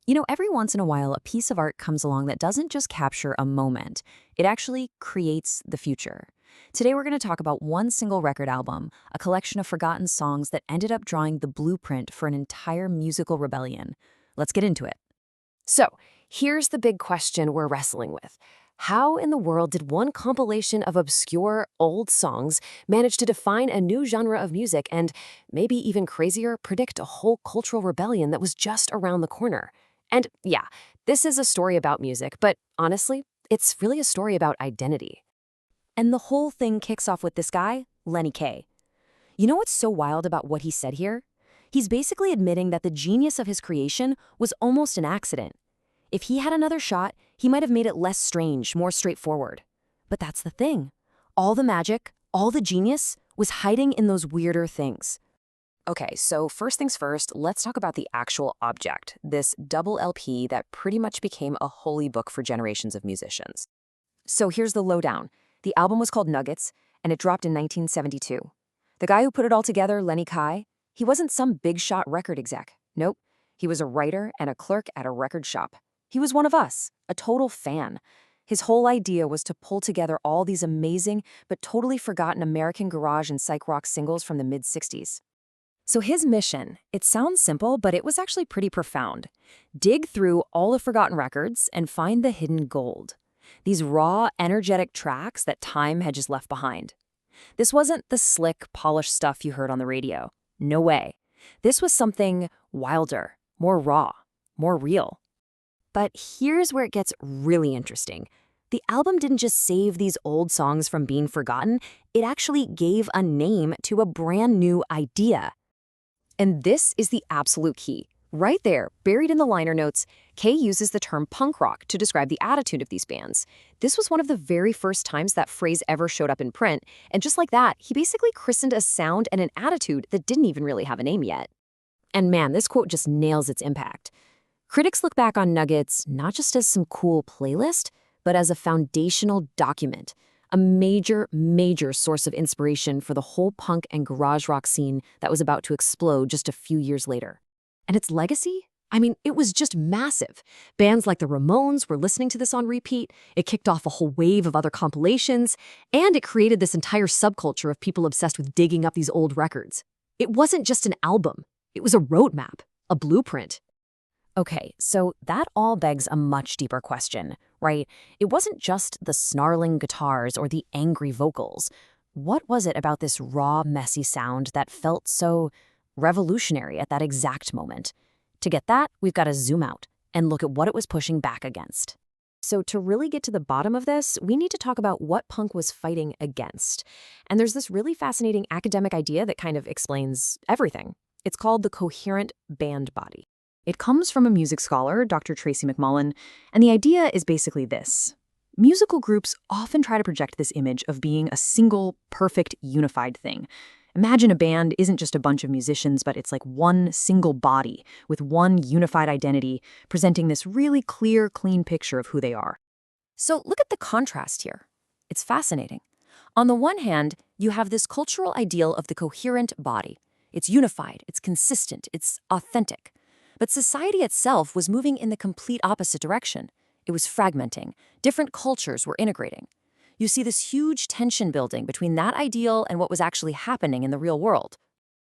Every once in a while, a piece of art comes along that doesn't just capture a moment, it actually creates the future. Today, we're going to talk about one single record album, a collection of forgotten songs that ended up drawing the blueprint for an entire musical rebellion. Let's get into it. So, here's the big question we're wrestling with. How in the world did one compilation of obscure, old songs manage to define a new genre of music and, maybe even crazier, predict a whole cultural rebellion that was just around the corner? And yeah, this is a story about music, but honestly, it's really a story about identity. And the whole thing kicks off with this guy, Lenny Kaye. You know what's so wild about what he said here? He's basically admitting that the genius of his creation was almost an accident. If he had another shot, he might have made it less strange, more straightforward. But that's the thing. All the magic, all the genius, was hiding in those weirder things. Okay, so first things first, let's talk about the actual object, this double LP that pretty much became a holy book for generations of musicians. So here's the lowdown. The album was called Nuggets, and it dropped in 1972. The guy who put it all together, Lenny Kaye, he wasn't some big-shot record exec. Nope. He was a writer and a clerk at a record shop. He was one of us, a total fan. His whole idea was to pull together all these amazing but totally forgotten American garage and psych rock singles from the mid-60s. So his mission, it sounds simple, but it was actually pretty profound. Dig through all the forgotten records and find the hidden gold. These raw, energetic tracks that time had just left behind. This wasn't the slick, polished stuff you heard on the radio. No way. This was something wilder, more raw, more real. But here's where it gets really interesting. The album didn't just save these old songs from being forgotten, it actually gave a name to a brand new idea. And this is the absolute key. Right there, buried in the liner notes, Kaye uses the term punk rock to describe the attitude of these bands. This was one of the very first times that phrase ever showed up in print, and just like that, he basically christened a sound and an attitude that didn't even really have a name yet. And man, this quote just nails its impact. Critics look back on Nuggets not just as some cool playlist, but as a foundational document, a major, major source of inspiration for the whole punk and garage rock scene that was about to explode just a few years later. And its legacy? I mean, it was just massive. Bands like the Ramones were listening to this on repeat, it kicked off a whole wave of other compilations, and it created this entire subculture of people obsessed with digging up these old records. It wasn't just an album, it was a roadmap, a blueprint. Okay, so that all begs a much deeper question, right? It wasn't just the snarling guitars or the angry vocals. What was it about this raw, messy sound that felt so revolutionary at that exact moment? To get that, we've got to zoom out and look at what it was pushing back against. So to really get to the bottom of this, we need to talk about what punk was fighting against. And there's this really fascinating academic idea that kind of explains everything. It's called the coherent band body. It comes from a music scholar, Dr. Tracy McMullen, and the idea is basically this. Musical groups often try to project this image of being a single, perfect, unified thing. Imagine a band isn't just a bunch of musicians, but it's like one single body with one unified identity, presenting this really clear, clean picture of who they are. So look at the contrast here. It's fascinating. On the one hand, you have this cultural ideal of the coherent body. It's unified, it's consistent, it's authentic. But society itself was moving in the complete opposite direction. It was fragmenting. Different cultures were integrating. You see this huge tension building between that ideal and what was actually happening in the real world.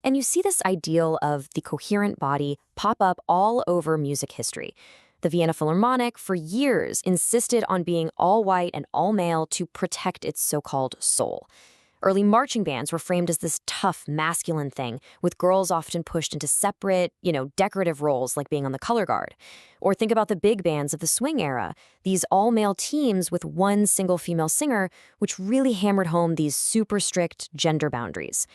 And you see this ideal of the coherent body pop up all over music history. The Vienna Philharmonic, for years, insisted on being all white and all male to protect its so-called soul. Early marching bands were framed as this tough, masculine thing, with girls often pushed into separate, decorative roles like being on the color guard. Or think about the big bands of the swing era, these all-male teams with one single female singer, which really hammered home these super strict gender boundaries.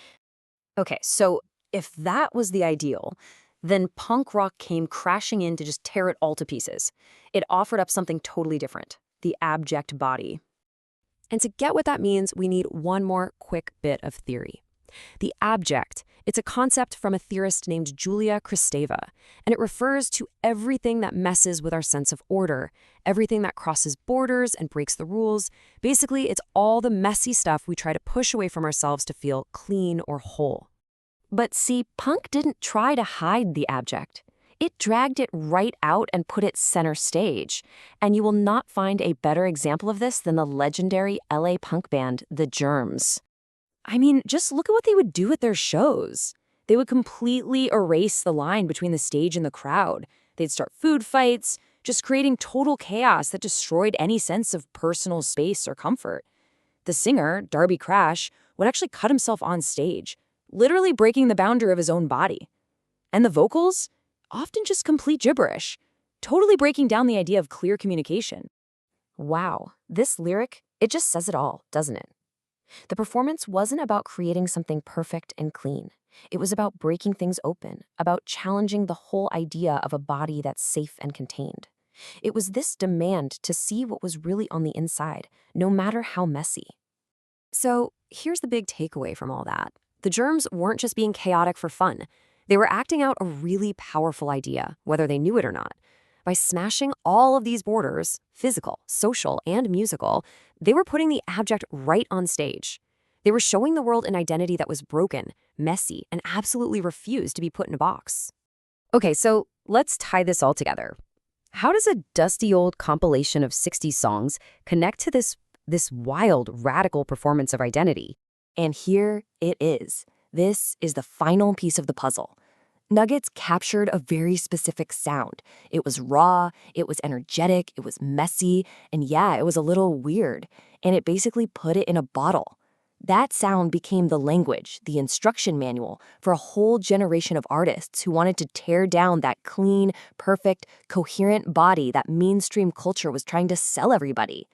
Okay, so if that was the ideal, then punk rock came crashing in to just tear it all to pieces. It offered up something totally different, the abject body. And to get what that means, we need one more quick bit of theory. The abject, it's a concept from a theorist named Julia Kristeva, and it refers to everything that messes with our sense of order, everything that crosses borders and breaks the rules. Basically, it's all the messy stuff we try to push away from ourselves to feel clean or whole. But see, punk didn't try to hide the abject. It dragged it right out and put it center stage. And you will not find a better example of this than the legendary LA punk band, The Germs. I mean, just look at what they would do at their shows. They would completely erase the line between the stage and the crowd. They'd start food fights, just creating total chaos that destroyed any sense of personal space or comfort. The singer, Darby Crash, would actually cut himself on stage, literally breaking the boundary of his own body. And the vocals? Often just complete gibberish, totally breaking down the idea of clear communication. Wow, this lyric, it just says it all, doesn't it? The performance wasn't about creating something perfect and clean. It was about breaking things open, about challenging the whole idea of a body that's safe and contained. It was this demand to see what was really on the inside, no matter how messy. So here's the big takeaway from all that. The Germs weren't just being chaotic for fun. They were acting out a really powerful idea, whether they knew it or not. By smashing all of these borders, physical, social, and musical, they were putting the abject right on stage. They were showing the world an identity that was broken, messy, and absolutely refused to be put in a box. Okay, so let's tie this all together. How does a dusty old compilation of 60 songs connect to this wild, radical performance of identity? And here it is. This is the final piece of the puzzle. Nuggets captured a very specific sound. It was raw, it was energetic, it was messy, and yeah, it was a little weird. And it basically put it in a bottle. That sound became the language, the instruction manual for a whole generation of artists who wanted to tear down that clean, perfect, coherent body that mainstream culture was trying to sell everybody.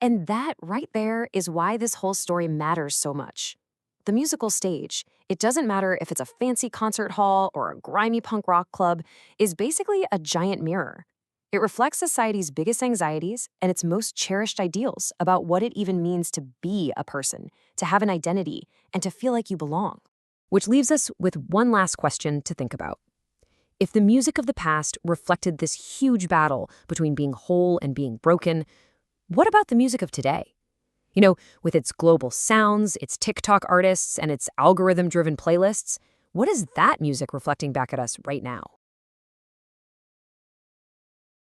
And that right there is why this whole story matters so much. The musical stage, it doesn't matter if it's a fancy concert hall or a grimy punk rock club, is basically a giant mirror. It reflects society's biggest anxieties and its most cherished ideals about what it even means to be a person, to have an identity, and to feel like you belong. Which leaves us with one last question to think about. If the music of the past reflected this huge battle between being whole and being broken, what about the music of today? You know, with its global sounds, its TikTok artists, and its algorithm-driven playlists, what is that music reflecting back at us right now?